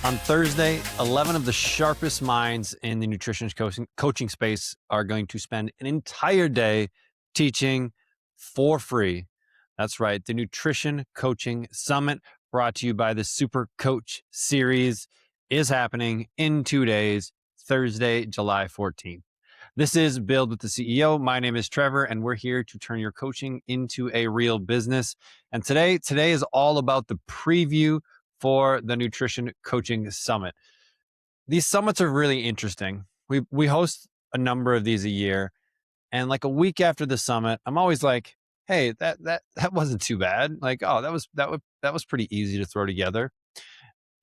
On Thursday, 11 of the sharpest minds in the nutrition coaching space are going to spend an entire day teaching for free. That's right, the Nutrition Coaching Summit, brought to you by the Super Coach Series, is happening in 2 days, Thursday, July 14th. This is Build with the CEO. My name is Trevor, and we're here to turn your coaching into a real business. And today is all about the preview for the Nutrition Coaching Summit. These summits are really interesting. We host a number of these a year, and like a week after the summit, I'm always like, "Hey, that wasn't too bad. Like, oh, that was pretty easy to throw together."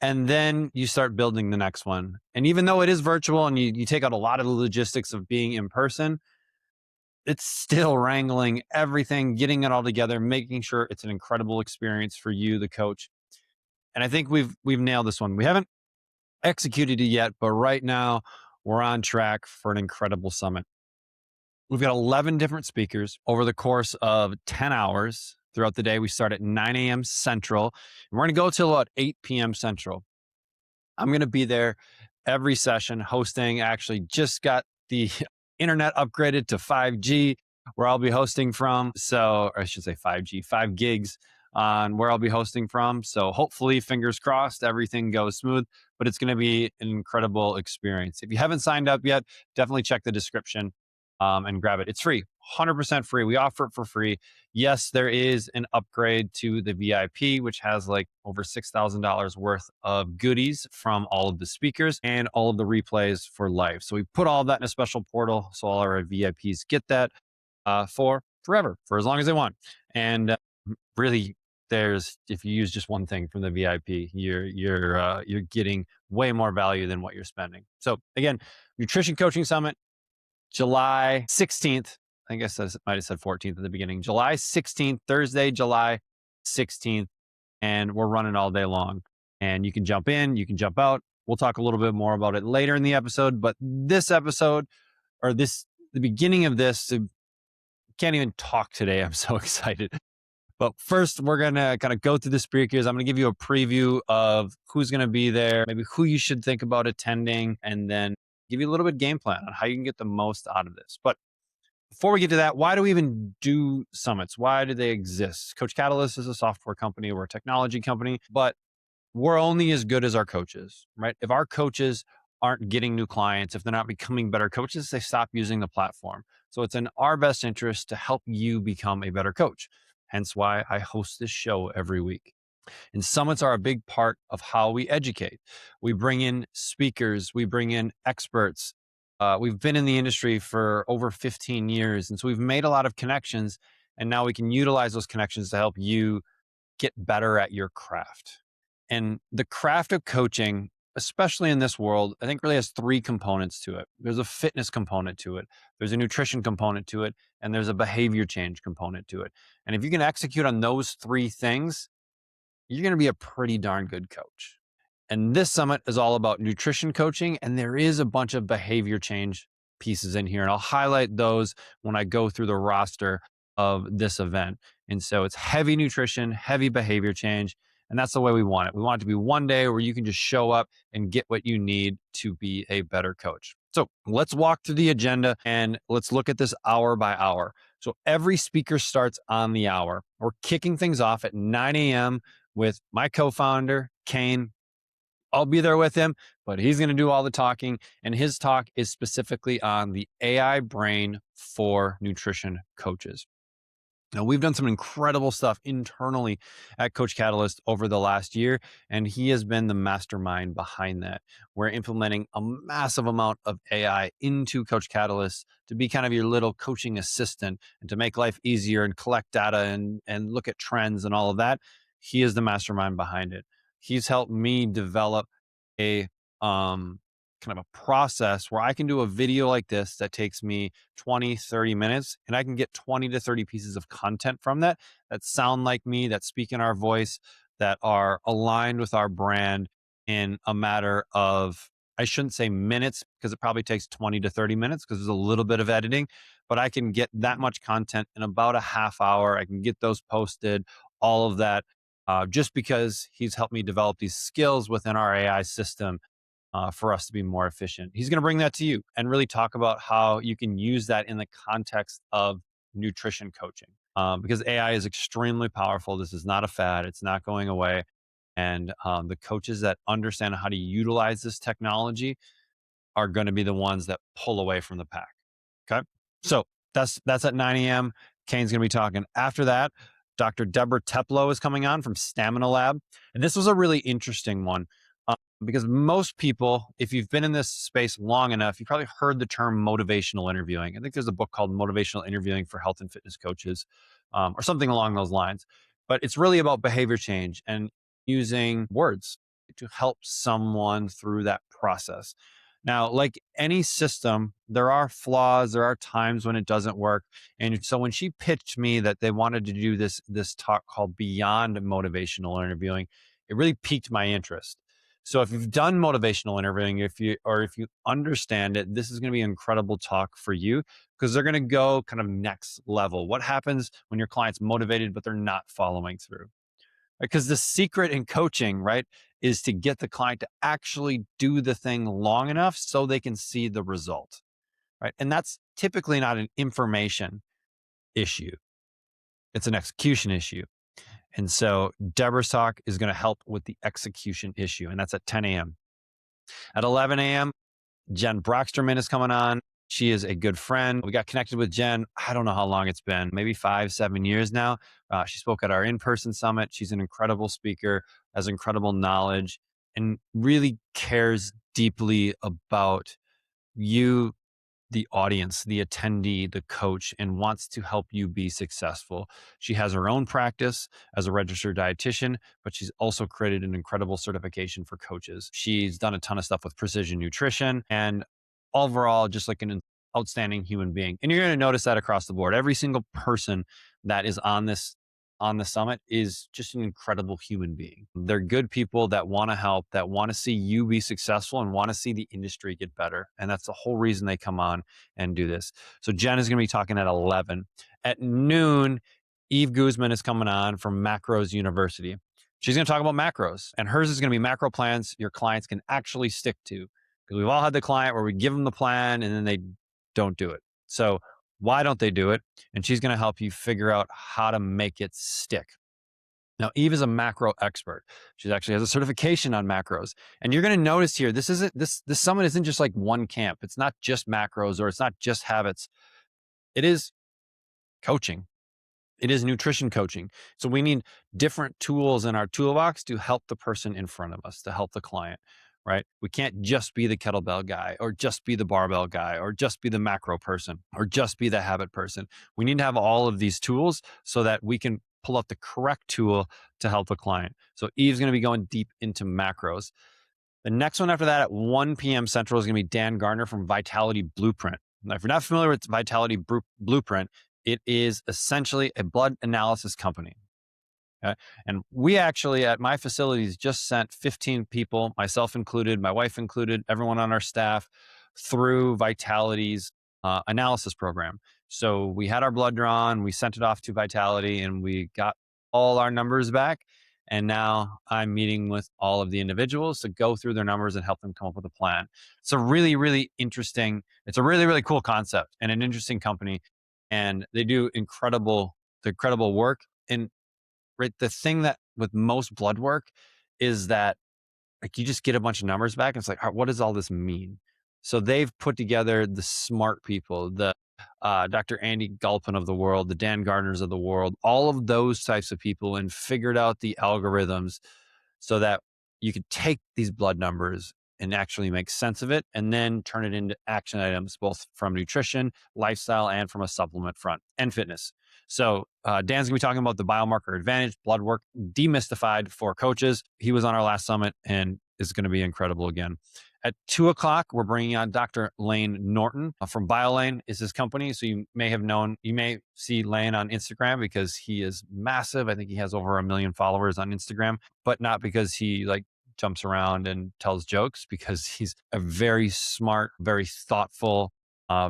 And then you start building the next one. And even though it is virtual and you take out a lot of the logistics of being in person, it's still wrangling everything, getting it all together, making sure it's an incredible experience for you, the coach. And I think we've nailed this one. We haven't executed it yet, but right now we're on track for an incredible summit. We've got 11 different speakers over the course of 10 hours throughout the day. We start at 9 a.m. Central, and we're going to go till about 8 p.m. Central. I'm going to be there every session hosting. Actually, just got the internet upgraded to 5G where I'll be hosting from. So, or I should say 5G, 5 gigs on where I'll be hosting from. So hopefully, fingers crossed, everything goes smooth, but it's going to be an incredible experience. If you haven't signed up yet, definitely check the description and grab it. It's free, 100% free. We offer it for free. Yes, there is an upgrade to the VIP, which has like over $6,000 worth of goodies from all of the speakers and all of the replays for life. So we put all of that in a special portal, so all our VIPs get that for forever, for as long as they want. And really, if you use just one thing from the VIP, you're getting way more value than what you're spending. So again, Nutrition Coaching Summit, July 16th. I guess I might have said 14th at the beginning. July 16th, Thursday, July 16th, and we're running all day long. And you can jump in, you can jump out. We'll talk a little bit more about it later in the episode, but this episode, or the beginning of this, can't even talk today. I'm so excited. But first, we're going to kind of go through the speakers. I'm going to give you a preview of who's going to be there, maybe who you should think about attending, and then give you a little bit of game plan on how you can get the most out of this. But before we get to that, why do we even do summits? Why do they exist? Coach Catalyst is a software company. We're a technology company, but we're only as good as our coaches, right? If our coaches aren't getting new clients, if they're not becoming better coaches, they stop using the platform. So it's in our best interest to help you become a better coach. Hence why I host this show every week. And summits are a big part of how we educate. We bring in speakers, we bring in experts. We've been in the industry for over 15 years. And so we've made a lot of connections. And now we can utilize those connections to help you get better at your craft. And the craft of coaching, especially in this world, I think really has 3 components to it. There's a fitness component to it, there's a nutrition component to it, and there's a behavior change component to it. And if you can execute on those 3 things, you're going to be a pretty darn good coach. And this summit is all about nutrition coaching, and there is a bunch of behavior change pieces in here. And I'll highlight those when I go through the roster of this event. And so it's heavy nutrition, heavy behavior change. And that's the way we want it. We want it to be one day where you can just show up and get what you need to be a better coach. So let's walk through the agenda and let's look at this hour by hour. So every speaker starts on the hour. We're kicking things off at 9 a.m. with my co-founder, Kane. I'll be there with him, but he's going to do all the talking. And his talk is specifically on the AI brain for nutrition coaches. Now, we've done some incredible stuff internally at Coach Catalyst over the last year, and he has been the mastermind behind that. We're implementing a massive amount of AI into Coach Catalyst to be kind of your little coaching assistant and to make life easier and collect data and look at trends and all of that. He is the mastermind behind it. He's helped me develop a kind of a process where I can do a video like this that takes me 20, 30 minutes, and I can get 20 to 30 pieces of content from that sound like me, that speak in our voice, that are aligned with our brand in a matter of, I shouldn't say minutes, because it probably takes 20 to 30 minutes because there's a little bit of editing, but I can get that much content in about a half hour. I can get those posted, all of that. just because he's helped me develop these skills within our AI system for us to be more efficient. He's going to bring that to you and really talk about how you can use that in the context of nutrition coaching, because AI is extremely powerful. This is not a fad, it's not going away. And the coaches that understand how to utilize this technology are going to be the ones that pull away from the pack. Okay. So that's at 9 a.m. Kane's going to be talking. After that, Dr. Deborah Teplow is coming on from Stamina Lab. And this was a really interesting one because most people, if you've been in this space long enough, you probably heard the term motivational interviewing. I think there's a book called Motivational Interviewing for Health and Fitness Coaches, or something along those lines. But it's really about behavior change and using words to help someone through that process. Now, like any system, there are flaws, there are times when it doesn't work. And so when she pitched me that they wanted to do this talk called Beyond Motivational Interviewing, it really piqued my interest. So if you've done motivational interviewing, if you understand it, this is going to be an incredible talk for you, because they're going to go kind of next level. What happens when your client's motivated but they're not following through? Because the secret in coaching, right, is to get the client to actually do the thing long enough so they can see the result, right? And that's typically not an information issue. It's an execution issue. And so Deborah's talk is going to help with the execution issue. And that's at 10 a.m. At 11 a.m., Jen Broxterman is coming on. She is a good friend. We got connected with Jen. I don't know how long it's been, maybe 5-7 years now. She spoke at our in-person summit. She's an incredible speaker, has incredible knowledge, and really cares deeply about you, the audience, the attendee, the coach, and wants to help you be successful. She has her own practice as a registered dietitian, but she's also created an incredible certification for coaches. She's done a ton of stuff with precision nutrition, and overall, just like an outstanding human being. And you're going to notice that across the board. Every single person that is on the summit is just an incredible human being. They're good people that want to help, that want to see you be successful and want to see the industry get better. And that's the whole reason they come on and do this. So Jen is going to be talking at 11. At noon, Eve Guzman is coming on from Macros University. She's going to talk about macros, and hers is going to be macro plans your clients can actually stick to. Because we've all had the client where we give them the plan and then they don't do it. So why don't they do it? And she's going to help you figure out how to make it stick. Now, Eve is a macro expert. She actually has a certification on macros. And you're going to notice here, this summit isn't just like one camp. It's not just macros, or it's not just habits. It is coaching. It is nutrition coaching. So we need different tools in our toolbox to help the person in front of us, to help the client, right? We can't just be the kettlebell guy, or just be the barbell guy, or just be the macro person, or just be the habit person. We need to have all of these tools so that we can pull out the correct tool to help the client. So Eve's going to be going deep into macros. The next one after that at 1 p.m. Central is going to be Dan Garner from Vitality Blueprint. Now, if you're not familiar with Vitality Blueprint, it is essentially a blood analysis company. Okay? And we actually, at my facilities, just sent 15 people, myself included, my wife included, everyone on our staff, through Vitality's analysis program. So we had our blood drawn, we sent it off to Vitality, and we got all our numbers back. And now I'm meeting with all of the individuals to go through their numbers and help them come up with a plan. It's a really, really interesting, it's a really, really cool concept and an interesting company. And they do incredible work. And right, the thing that with most blood work is that, like, you just get a bunch of numbers back and it's like, what does all this mean? So they've put together the smart people, the Dr. Andy Galpin of the world, the Dan Gardners of the world, all of those types of people, and figured out the algorithms so that you could take these blood numbers and actually make sense of it, and then turn it into action items, both from nutrition, lifestyle, and from a supplement front, and fitness. So Dan's gonna be talking about the biomarker advantage, blood work demystified for coaches. He was on our last summit and is going to be incredible again. At 2:00, we're bringing on Dr. Layne Norton from BioLayne is his company. So you may see Layne on Instagram because he is massive. I think he has over 1 million followers on Instagram, but not because he like jumps around and tells jokes, because he's a very smart, very thoughtful,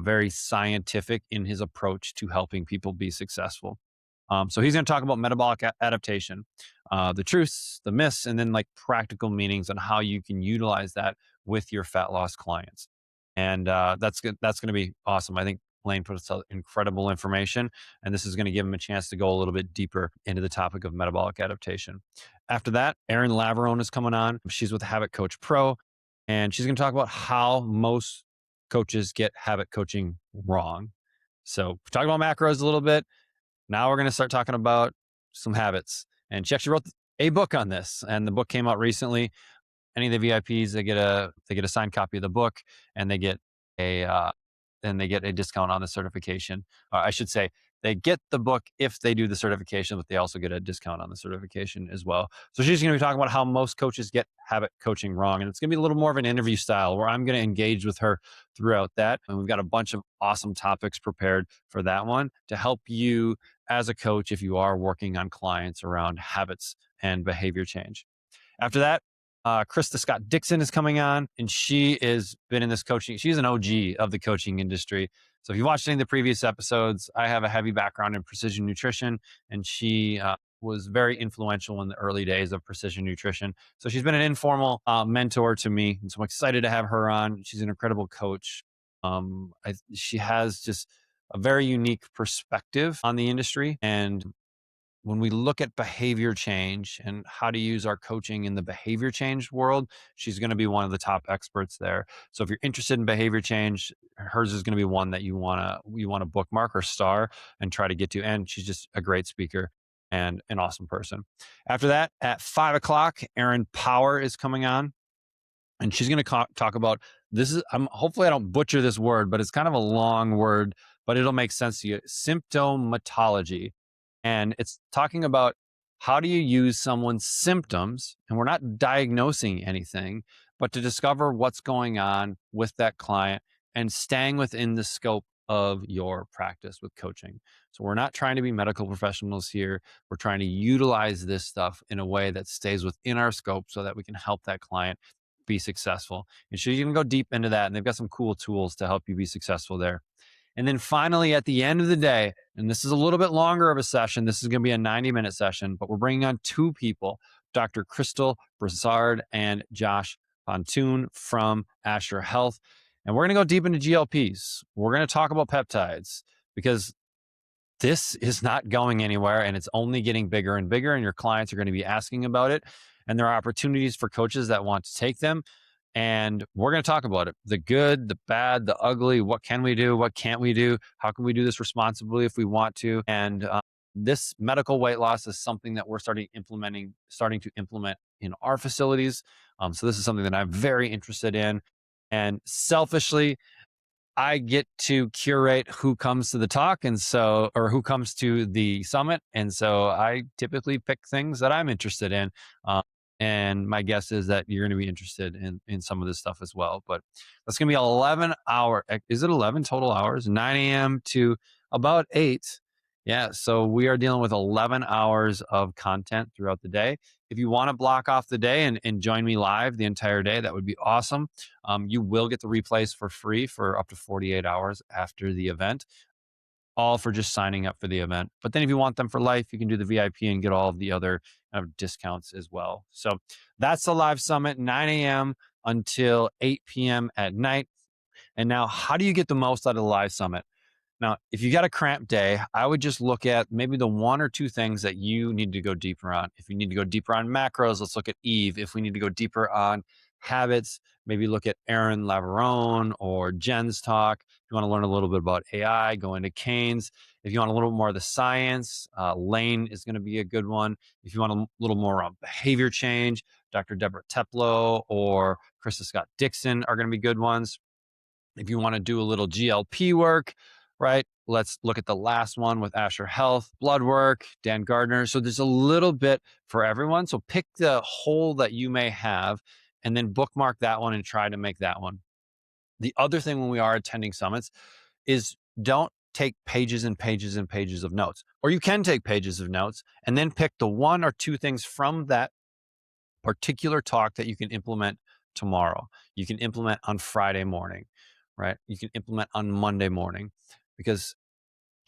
very scientific in his approach to helping people be successful. So he's going to talk about metabolic adaptation, the truths, the myths, and then like practical meanings on how you can utilize that with your fat loss clients. And that's good. That's going to be awesome. I think Layne put us incredible information, and this is going to give him a chance to go a little bit deeper into the topic of metabolic adaptation. After that, Erin Laverone is coming on. She's with Habit Coach Pro, and she's going to talk about how most coaches get habit coaching wrong. So we talked about macros a little bit. Now we're going to start talking about some habits. And she actually wrote a book on this, and the book came out recently. Any of the VIPs, they get a signed copy of the book, and they get a discount on the certification. I should say they get the book if they do the certification, but they also get a discount on the certification as well. So she's going to be talking about how most coaches get habit coaching wrong. And it's going to be a little more of an interview style where I'm going to engage with her throughout that. And we've got a bunch of awesome topics prepared for that one to help you as a coach if you are working on clients around habits and behavior change. After that, Krista Scott-Dixon is coming on, and she has been in this coaching. She's an OG of the coaching industry. So if you watched any of the previous episodes, I have a heavy background in precision nutrition, and she was very influential in the early days of precision nutrition. So she's been an informal mentor to me, and so I'm excited to have her on. She's an incredible coach. She has just a very unique perspective on the industry, and when we look at behavior change and how to use our coaching in the behavior change world, she's going to be one of the top experts there. So if you're interested in behavior change, hers is going to be one that you want to bookmark or star and try to get to. And she's just a great speaker and an awesome person. After that, at 5:00, Erin Power is coming on, and she's going to talk about this. Hopefully I don't butcher this word, but it's kind of a long word, but it'll make sense to you. Symptomatology. And it's talking about how do you use someone's symptoms, and we're not diagnosing anything, but to discover what's going on with that client and staying within the scope of your practice with coaching. So we're not trying to be medical professionals here. We're trying to utilize this stuff in a way that stays within our scope so that we can help that client be successful. And so you can go deep into that, and they've got some cool tools to help you be successful there. And then finally, at the end of the day, and this is a little bit longer of a session, this is going to be a 90-minute session, but we're bringing on two people, Dr. Krista Broussard and Josh Pontoon from Asher Health. And we're going to go deep into GLPs. We're going to talk about peptides because this is not going anywhere, and it's only getting bigger and bigger, and your clients are going to be asking about it. And there are opportunities for coaches that want to take them. And we're going to talk about it, the good, the bad, the ugly. What can we do? What can't we do? How can we do this responsibly if we want to? And this medical weight loss is something that we're starting to implement in our facilities. So this is something that I'm very interested in. And selfishly, I get to curate who comes to the talk, or who comes to the summit. And so I typically pick things that I'm interested in. And my guess is that you're going to be interested in some of this stuff as well. But that's going to be 11 hour. Is it 11 total hours? 9 a.m. to about 8. Yeah. So we are dealing with 11 hours of content throughout the day. If you want to block off the day and join me live the entire day, that would be awesome. You will get the replays for free for up to 48 hours after the event, all for just signing up for the event. But then if you want them for life, you can do the VIP and get all of the other kind of discounts as well. So that's the live summit, 9 a.m. until 8 p.m. at night. And now, how do you get the most out of the live summit? Now, if you got a cramped day, I would just look at maybe the one or two things that you need to go deeper on. If you need to go deeper on macros, let's look at Eve. If we need to go deeper on habits, maybe look at Erin Laverone or Jen's talk. If you want to learn a little bit about AI, go into Kane's. If you want a little more of the science, Layne is going to be a good one. If you want a little more on behavior change, Dr. Deborah Teplow or Krista Scott-Dixon are going to be good ones. If you want to do a little GLP work, right? Let's look at the last one with Asher Health, bloodwork, Dan Garner. So there's a little bit for everyone. So pick the hole that you may have and then bookmark that one and try to make that one. The other thing when we are attending summits is don't take pages and pages and pages of notes, or you can take pages of notes and then pick the one or two things from that particular talk that you can implement tomorrow. You can implement on Friday morning, right? You can implement on Monday morning, because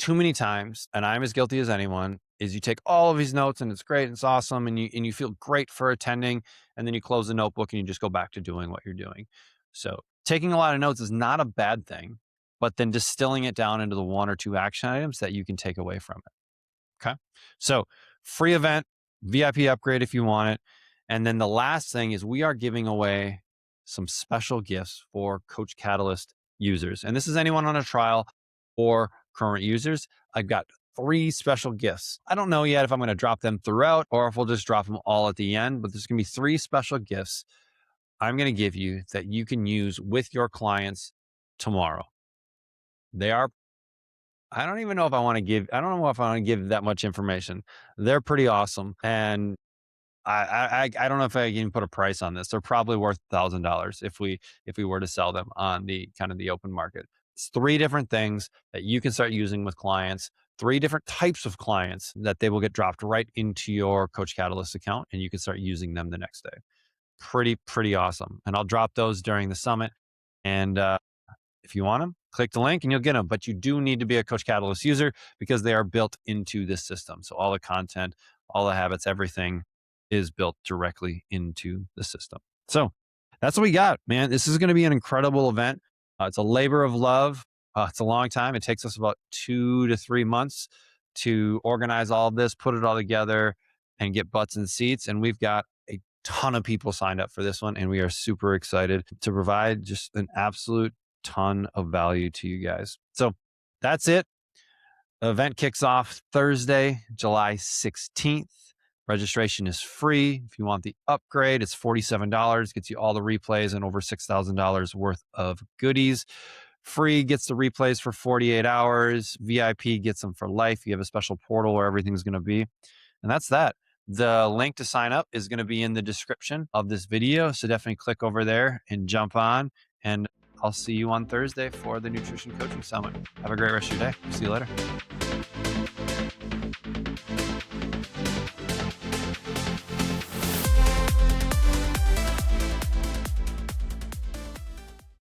too many times, and I'm as guilty as anyone, is you take all of these notes and it's great and it's awesome and you feel great for attending, and then you close the notebook and you just go back to doing what you're doing. So taking a lot of notes is not a bad thing, but then distilling it down into the 1 or 2 action items that you can take away from it. Okay. So free event, VIP upgrade if you want it. And then the last thing is we are giving away some special gifts for Coach Catalyst users. And this is anyone on a trial or current users. I've got 3 special gifts. I don't know yet if I'm going to drop them throughout or if we'll just drop them all at the end, but there's going to be 3 special gifts I'm going to give you that you can use with your clients tomorrow. They are, I don't know if I want to give that much information. They're pretty awesome. And I don't know if I can put a price on this. They're probably worth $1,000 if we were to sell them on the kind of the open market. It's 3 different things that you can start using with clients, 3 different types of clients that they will get dropped right into your Coach Catalyst account, and you can start using them the next day. Pretty awesome. And I'll drop those during the summit. And if you want them, click the link and you'll get them. But you do need to be a Coach Catalyst user because they are built into this system. So all the content, all the habits, everything is built directly into the system. So that's what we got, man. This is going to be an incredible event. It's a labor of love. It's a long time. It takes us about 2 to 3 months to organize all of this, put it all together, and get butts in seats. And we've got a ton of people signed up for this one, and we are super excited to provide just an absolute ton of value to you guys. So that's it. The event kicks off Thursday, July 16th. Registration is free. If you want the upgrade, it's $47. Gets you all the replays and over $6,000 worth of goodies. Free gets the replays for 48 hours. VIP gets them for life. You have a special portal where everything's going to be. And that's that. The link to sign up is going to be in the description of this video. So definitely click over there and jump on. And I'll see you on Thursday for the Nutrition Coaching Summit. Have a great rest of your day. See you later.